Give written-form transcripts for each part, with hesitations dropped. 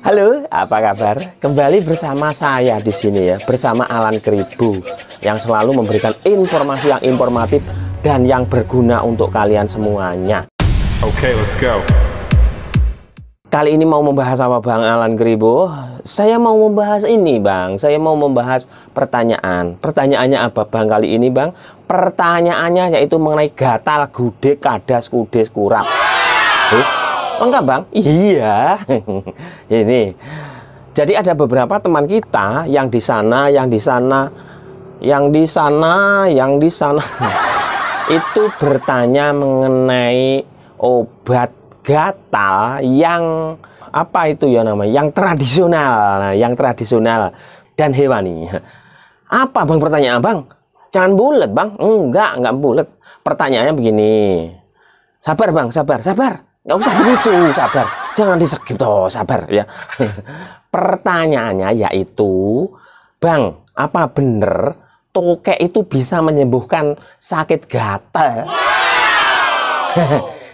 Halo, apa kabar? Kembali bersama saya di sini ya, bersama Alan Kribo yang selalu memberikan informasi yang informatif dan yang berguna untuk kalian semuanya. Oke, let's go. Kali ini mau membahas apa Bang Alan Kribo? Saya mau membahas ini Bang, saya mau membahas pertanyaan. Pertanyaannya apa Bang kali ini Bang? Pertanyaannya yaitu mengenai gatal, gudeg, kadas, kudes, kurap. Enggak Bang? Iya. Ini. Jadi ada beberapa teman kita yang di sana itu bertanya mengenai obat gatal yang apa itu ya namanya? Yang tradisional. Nah, yang tradisional dan hewani. Apa Bang pertanyaan Bang? Jangan bulet Bang. Enggak bulet. Pertanyaannya begini. Sabar Bang, sabar. Nggak usah begitu, sabar. Jangan diskip toh, sabar ya. Pertanyaannya yaitu, Bang, apa bener tokek itu bisa menyembuhkan sakit gatal?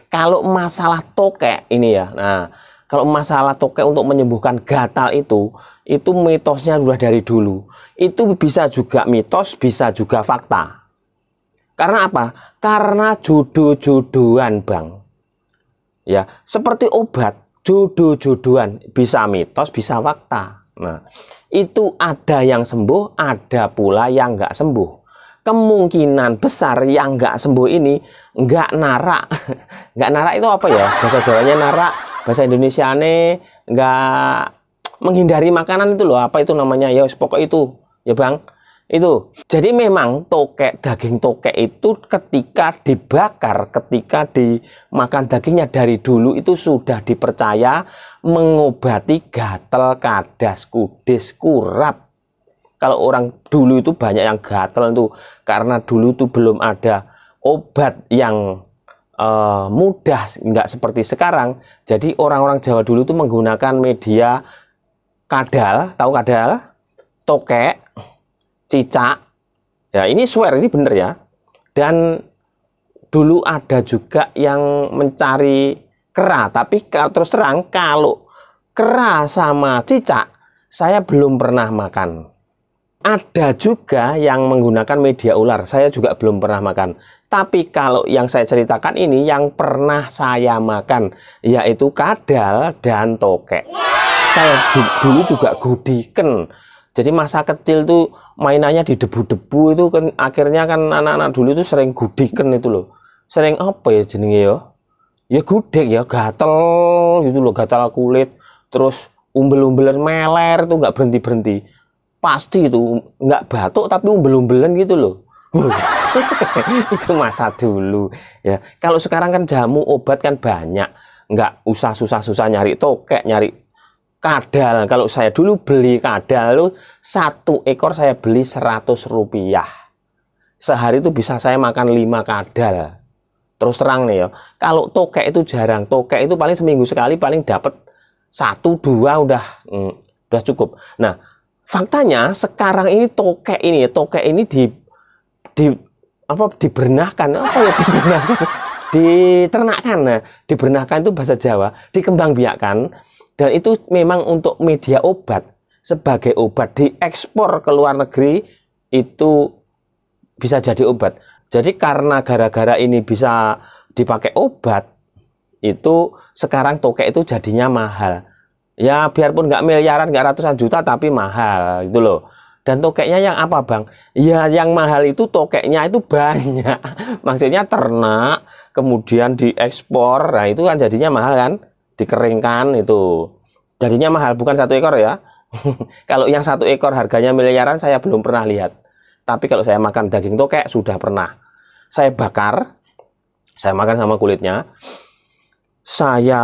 Kalau masalah tokek ini ya, nah, kalau masalah tokek untuk menyembuhkan gatal itu mitosnya sudah dari dulu. Itu bisa juga mitos, bisa juga fakta. Karena apa? Karena jodoh-jodohan, Bang. Ya, seperti obat, jodoh-jodohan, bisa mitos, bisa fakta. Nah, itu ada yang sembuh, ada pula yang nggak sembuh. Kemungkinan besar yang nggak sembuh ini nggak narak. Nggak narak itu apa ya? Bahasa Jawanya narak, bahasa Indonesianya nggak menghindari makanan itu loh. Apa itu namanya? Ya, pokok itu, ya Bang. Itu jadi memang tokek, daging tokek itu ketika dibakar, ketika dimakan dagingnya dari dulu itu sudah dipercaya mengobati gatal, kadas, kudes, kurap. Kalau orang dulu itu banyak yang gatal itu karena dulu itu belum ada obat yang mudah, nggak seperti sekarang. Jadi orang-orang Jawa dulu itu menggunakan media kadal, tahu kadal, tokek, cicak, ya ini swear, ini bener ya. Dan dulu ada juga yang mencari kera, tapi terus terang kalau kera sama cicak saya belum pernah makan. Ada juga yang menggunakan media ular, saya juga belum pernah makan. Tapi kalau yang saya ceritakan ini yang pernah saya makan, yaitu kadal dan tokek. Saya dulu juga gudiken. Jadi masa kecil tuh mainannya di debu-debu itu kan akhirnya kan anak-anak dulu itu sering gudiken itu loh. Sering apa ya jenenge ya? Ya gudeg ya, gatel gitu loh, gatal kulit, terus umbel-umbelan meler tuh nggak berhenti-berhenti. Pasti itu nggak batuk tapi umbel-umbelan gitu loh. Itu masa dulu ya. Kalau sekarang kan jamu obat kan banyak, nggak usah susah-susah nyari tokek, nyari kadal. Kalau saya dulu beli kadal, 1 ekor saya beli 100 rupiah. Sehari itu bisa saya makan 5 kadal. Terus terang nih ya, kalau tokek itu jarang. Tokek itu paling seminggu sekali paling dapat 1-2 udah cukup. Nah, faktanya sekarang ini tokek ini dibernahkan, apa ya dibernahkan? Diternakkan. Nah, dibernahkan itu bahasa Jawa, dikembangbiakkan. Dan itu memang untuk media obat, sebagai obat diekspor ke luar negeri itu bisa jadi obat. Jadi karena gara-gara ini bisa dipakai obat, itu sekarang tokek itu jadinya mahal. Ya biarpun nggak miliaran, nggak ratusan juta, tapi mahal gitu loh. Dan tokeknya yang apa Bang? Ya yang mahal itu tokeknya itu banyak. Maksudnya ternak, kemudian diekspor, nah itu kan jadinya mahal kan? Dikeringkan itu jadinya mahal, bukan 1 ekor ya. Kalau yang 1 ekor harganya miliaran saya belum pernah lihat, tapi kalau saya makan daging tokek sudah pernah. Saya bakar, saya makan sama kulitnya, saya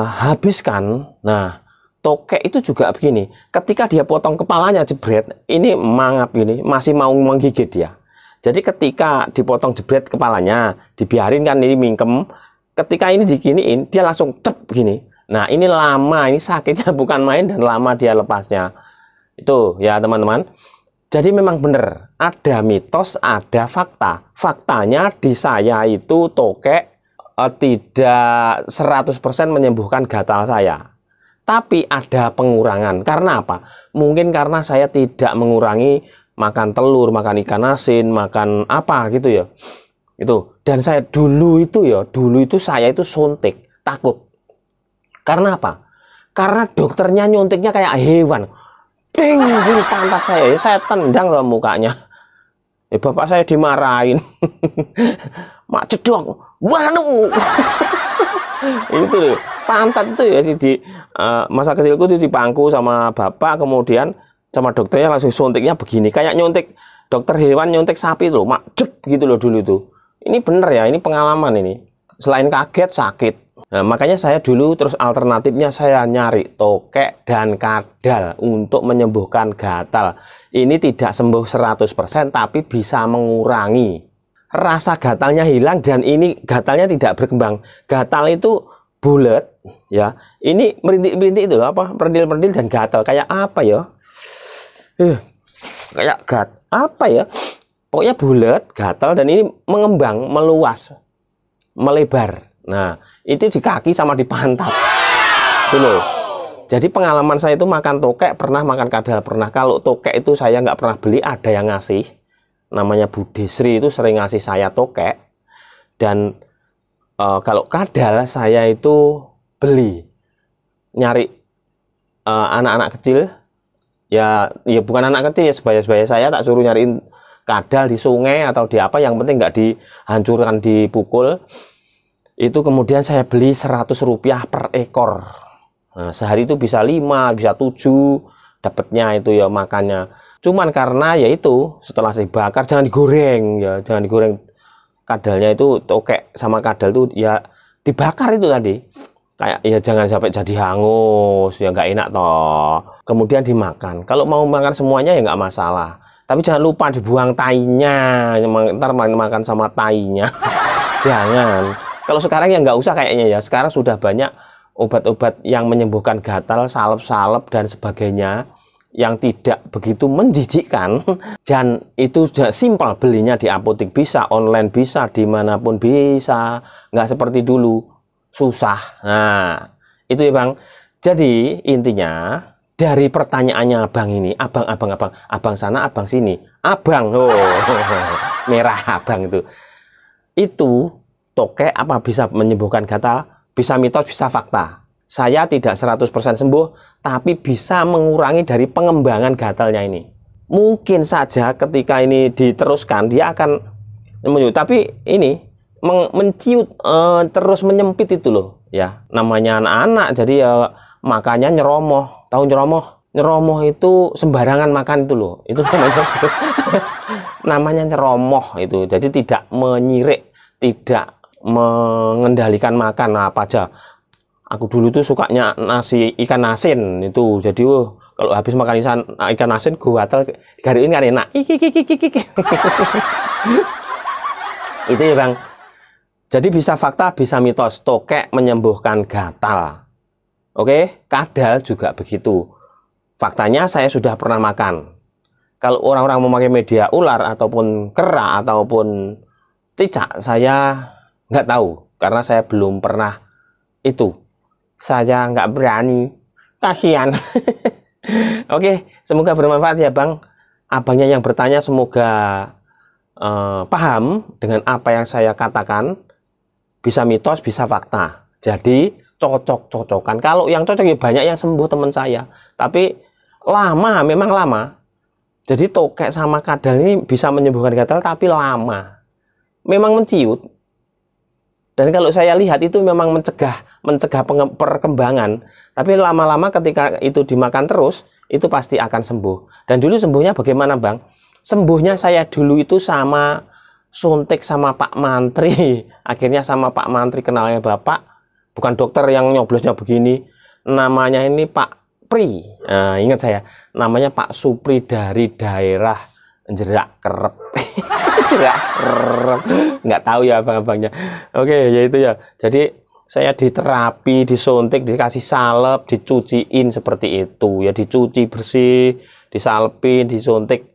habiskan. Nah, tokek itu juga begini, ketika dia potong kepalanya jebret, ini mangap ini masih mau menggigit dia. Jadi ketika dipotong jebret kepalanya, dibiarin kan ini mingkem. Ketika ini diginiin, dia langsung cep gini. Nah, ini lama, ini sakitnya bukan main dan lama dia lepasnya. Itu ya teman-teman. Jadi memang benar, ada mitos, ada fakta. Faktanya di saya itu tokek tidak 100% menyembuhkan gatal saya, tapi ada pengurangan. Karena apa? Mungkin karena saya tidak mengurangi makan telur, makan ikan asin, makan apa gitu ya. Itu. Dan saya dulu itu saya itu suntik, takut. Karena apa? Karena dokternya nyuntiknya kayak hewan. Ping, di pantat saya tendang ke mukanya. Bapak saya dimarahin. Mak cedok, wanu. Itu loh, pantat itu ya di masa kecilku itu dipangku sama bapak, kemudian sama dokternya langsung suntiknya begini, kayak nyuntik dokter hewan nyuntik sapi itu loh, mak cep gitu loh dulu tuh. Ini bener ya, ini pengalaman ini. Selain kaget, sakit. Nah, makanya saya dulu terus alternatifnya saya nyari tokek dan kadal untuk menyembuhkan gatal. Ini tidak sembuh 100% tapi bisa mengurangi. Rasa gatalnya hilang dan ini gatalnya tidak berkembang. Gatal itu bulat ya. Ini merintik-merintik itu loh, apa? Perdil-perdil dan gatal kayak apa ya? Kayak apa ya? Pokoknya bulat, gatal dan ini mengembang, meluas, melebar. Nah, itu di kaki sama di pantat. Itu loh. Jadi pengalaman saya itu makan tokek pernah, makan kadal pernah. Kalau tokek itu saya nggak pernah beli, ada yang ngasih. Namanya Bu Desri itu sering ngasih saya tokek. Dan kalau kadal saya itu beli. Nyari anak-anak kecil. Ya bukan anak kecil ya, sebaya-sebaya saya tak suruh nyariin kadal di sungai atau di apa. Yang penting nggak dihancurkan, dipukul. Itu kemudian saya beli Rp100 per ekor. Nah, sehari itu bisa 5, bisa 7 dapatnya itu ya makannya. Cuman karena ya itu setelah dibakar jangan digoreng ya, jangan digoreng. Kadalnya itu tokek sama kadal itu ya dibakar itu tadi. Kayak ya jangan sampai jadi hangus, ya nggak enak toh. Kemudian dimakan. Kalau mau makan semuanya ya nggak masalah. Tapi jangan lupa dibuang tainya, ntar makan sama tainya. Jangan. Kalau sekarang ya nggak usah kayaknya ya. Sekarang sudah banyak obat-obat yang menyembuhkan gatal, salep-salep dan sebagainya yang tidak begitu menjijikkan. Dan itu sudah simpel, belinya di apotek bisa, online bisa, dimanapun bisa. Nggak seperti dulu, susah. Nah, itu ya Bang. Jadi intinya dari pertanyaannya Abang ini, abang sana, abang sini. Abang, merah abang itu tokek apa bisa menyembuhkan gatal? Bisa mitos, bisa fakta. Saya tidak 100% sembuh, tapi bisa mengurangi dari pengembangan gatalnya ini. Mungkin saja ketika ini diteruskan, dia akan menyut. Tapi ini menciut, terus menyempit itu loh. Ya, namanya anak-anak, jadi ya makannya nyeromoh. Tahu nyeromoh? Nyeromoh itu sembarangan makan itu loh. Itu namanya, namanya nyeromoh itu. Jadi tidak menyirik, tidak mengendalikan makan apa aja. Aku dulu tuh sukanya nasi ikan asin itu. Jadi kalau habis makan ikan asin gatal garin kan enak. Itu ya Bang. Jadi bisa fakta, bisa mitos. Tokek menyembuhkan gatal. Oke, kadal juga begitu. Faktanya saya sudah pernah makan. Kalau orang-orang memakai media ular ataupun kera ataupun cicak, saya nggak tahu karena saya belum pernah itu. Saya nggak berani, kasihan. Oke, semoga bermanfaat ya Bang. Abangnya yang bertanya semoga paham dengan apa yang saya katakan. Bisa mitos, bisa fakta. Jadi cocok-cocokan. Kalau yang cocok ya banyak yang sembuh teman saya. Tapi lama, memang lama. Jadi tokek sama kadal ini bisa menyembuhkan gatal tapi lama. Memang menciut. Dan kalau saya lihat itu memang mencegah perkembangan. Tapi lama-lama ketika itu dimakan terus, itu pasti akan sembuh. Dan dulu sembuhnya bagaimana Bang? Sembuhnya saya dulu itu sama suntik sama Pak Mantri. Akhirnya sama Pak Mantri kenalnya Bapak. Bukan dokter yang nyoblosnya begini. Namanya ini Pak Pri. Nah, ingat saya. Namanya Pak Supri dari daerah Jerak Kerep. Jerak Kerep. Nggak tahu ya abang-abangnya. Oke, ya itu ya. Jadi saya diterapi, disuntik, dikasih salep, dicuciin seperti itu. Ya dicuci bersih, disalpin, disuntik.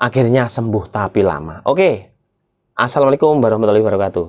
Akhirnya sembuh tapi lama. Oke. Assalamualaikum warahmatullahi wabarakatuh.